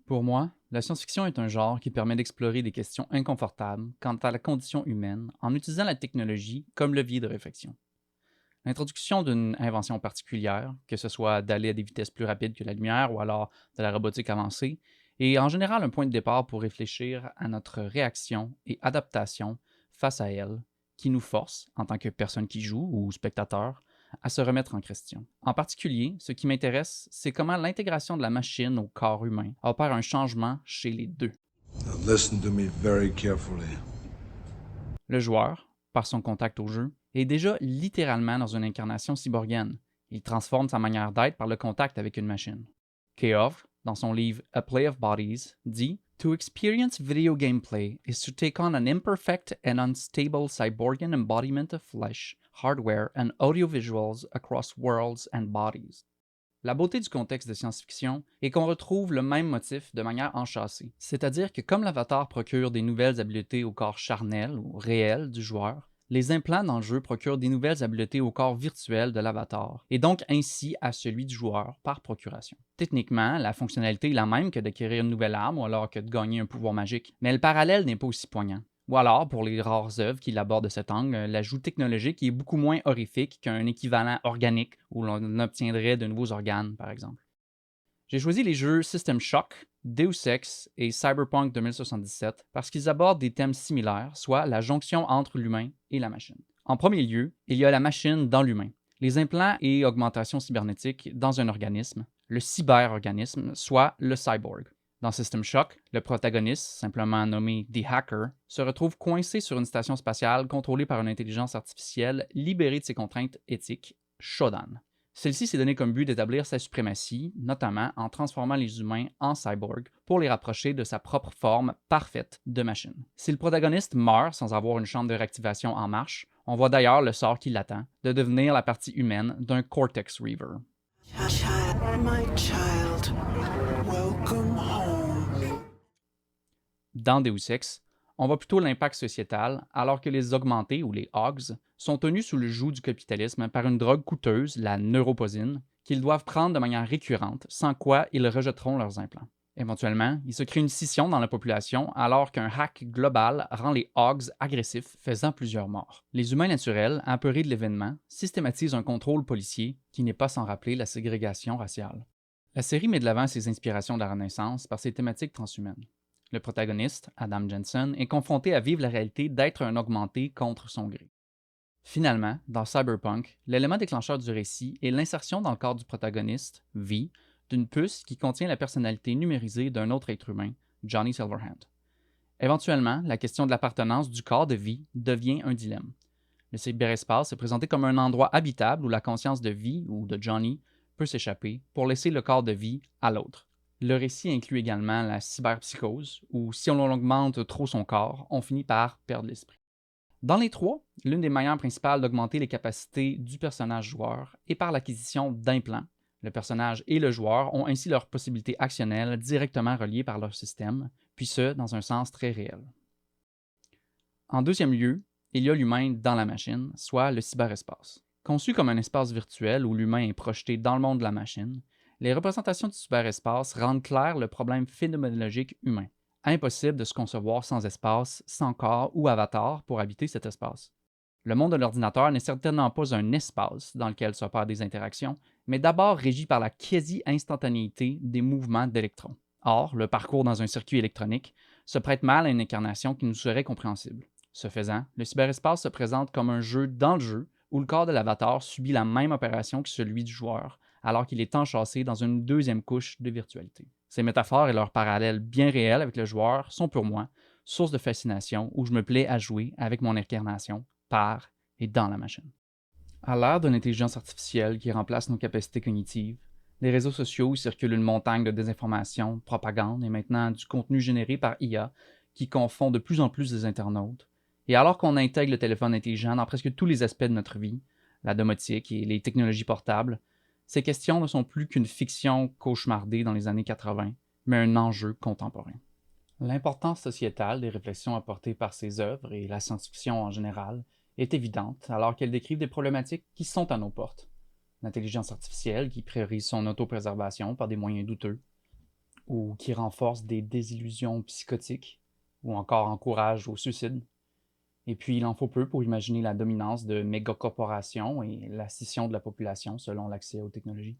Pour moi, la science-fiction est un genre qui permet d'explorer des questions inconfortables quant à la condition humaine en utilisant la technologie comme levier de réflexion. L'introduction d'une invention particulière, que ce soit d'aller à des vitesses plus rapides que la lumière ou alors de la robotique avancée, est en général un point de départ pour réfléchir à notre réaction et adaptation face à elle, qui nous force, en tant que personne qui joue ou spectateur, à se remettre en question. En particulier, ce qui m'intéresse, c'est comment l'intégration de la machine au corps humain opère un changement chez les deux. Now listen to me very carefully. Le joueur, par son contact au jeu, est déjà littéralement dans une incarnation cyborgienne. Il transforme sa manière d'être par le contact avec une machine. Keough, dans son livre A Play of Bodies, dit To experience video gameplay is to take on an imperfect and unstable cyborgian embodiment of flesh, hardware, and audiovisuals across worlds and bodies. La beauté du contexte de science-fiction est qu'on retrouve le même motif de manière enchâssée. C'est-à-dire que comme l'avatar procure des nouvelles habiletés au corps charnel ou réel du joueur, les implants dans le jeu procurent des nouvelles habiletés au corps virtuel de l'avatar, et donc ainsi à celui du joueur par procuration. Techniquement, la fonctionnalité est la même que d'acquérir une nouvelle arme ou alors que de gagner un pouvoir magique, mais le parallèle n'est pas aussi poignant. Ou alors, pour les rares œuvres qui l'abordent de cet angle, l'ajout technologique est beaucoup moins horrifique qu'un équivalent organique où l'on obtiendrait de nouveaux organes, par exemple. J'ai choisi les jeux System Shock, Deus Ex et Cyberpunk 2077 parce qu'ils abordent des thèmes similaires, soit la jonction entre l'humain et la machine. En premier lieu, il y a la machine dans l'humain, les implants et augmentations cybernétiques dans un organisme, le cyberorganisme, soit le cyborg. Dans System Shock, le protagoniste, simplement nommé The Hacker, se retrouve coincé sur une station spatiale contrôlée par une intelligence artificielle libérée de ses contraintes éthiques, Shodan. Celle-ci s'est donné comme but d'établir sa suprématie, notamment en transformant les humains en cyborgs pour les rapprocher de sa propre forme parfaite de machine. Si le protagoniste meurt sans avoir une chambre de réactivation en marche, on voit d'ailleurs le sort qui l'attend, de devenir la partie humaine d'un Cortex Reaver. My child, welcome home. Dans Deus Ex, on voit plutôt l'impact sociétal, alors que les augmentés ou les hogs sont tenus sous le joug du capitalisme par une drogue coûteuse, la neuroposine, qu'ils doivent prendre de manière récurrente, sans quoi ils rejetteront leurs implants. Éventuellement, il se crée une scission dans la population alors qu'un hack global rend les hogs agressifs, faisant plusieurs morts. Les humains naturels, apeurés de l'événement, systématisent un contrôle policier qui n'est pas sans rappeler la ségrégation raciale. La série met de l'avant ses inspirations de la Renaissance par ses thématiques transhumaines. Le protagoniste, Adam Jensen, est confronté à vivre la réalité d'être un augmenté contre son gré. Finalement, dans Cyberpunk, l'élément déclencheur du récit est l'insertion dans le corps du protagoniste, V, d'une puce qui contient la personnalité numérisée d'un autre être humain, Johnny Silverhand. Éventuellement, la question de l'appartenance du corps de V devient un dilemme. Le cyberespace est présenté comme un endroit habitable où la conscience de V ou de Johnny peut s'échapper pour laisser le corps de V à l'autre. Le récit inclut également la cyberpsychose, où si on augmente trop son corps, on finit par perdre l'esprit. Dans les trois, l'une des manières principales d'augmenter les capacités du personnage joueur est par l'acquisition d'implants. Le personnage et le joueur ont ainsi leurs possibilités actionnelles directement reliées par leur système, puis ce, dans un sens très réel. En deuxième lieu, il y a l'humain dans la machine, soit le cyberespace. Conçu comme un espace virtuel où l'humain est projeté dans le monde de la machine, les représentations du cyberespace rendent clair le problème phénoménologique humain. Impossible de se concevoir sans espace, sans corps ou avatar pour habiter cet espace. Le monde de l'ordinateur n'est certainement pas un espace dans lequel s'opèrent des interactions, mais d'abord régi par la quasi-instantanéité des mouvements d'électrons. Or, le parcours dans un circuit électronique se prête mal à une incarnation qui nous serait compréhensible. Ce faisant, le cyberespace se présente comme un jeu dans le jeu où le corps de l'avatar subit la même opération que celui du joueur, alors qu'il est enchâssé dans une deuxième couche de virtualité. Ces métaphores et leurs parallèles bien réels avec le joueur sont pour moi source de fascination où je me plais à jouer avec mon incarnation par et dans la machine. À l'ère de l'intelligence artificielle qui remplace nos capacités cognitives, des réseaux sociaux où circule une montagne de désinformation, de propagande et maintenant du contenu généré par IA qui confond de plus en plus les internautes, et alors qu'on intègre le téléphone intelligent dans presque tous les aspects de notre vie, la domotique et les technologies portables, ces questions ne sont plus qu'une fiction cauchemardée dans les années 80, mais un enjeu contemporain. L'importance sociétale des réflexions apportées par ces œuvres et la science-fiction en général est évidente alors qu'elles décrivent des problématiques qui sont à nos portes. L'intelligence artificielle qui priorise son autopréservation par des moyens douteux, ou qui renforcent des désillusions psychotiques, ou encore encouragent au suicide. Et puis, il en faut peu pour imaginer la dominance de mégacorporations et la scission de la population selon l'accès aux technologies.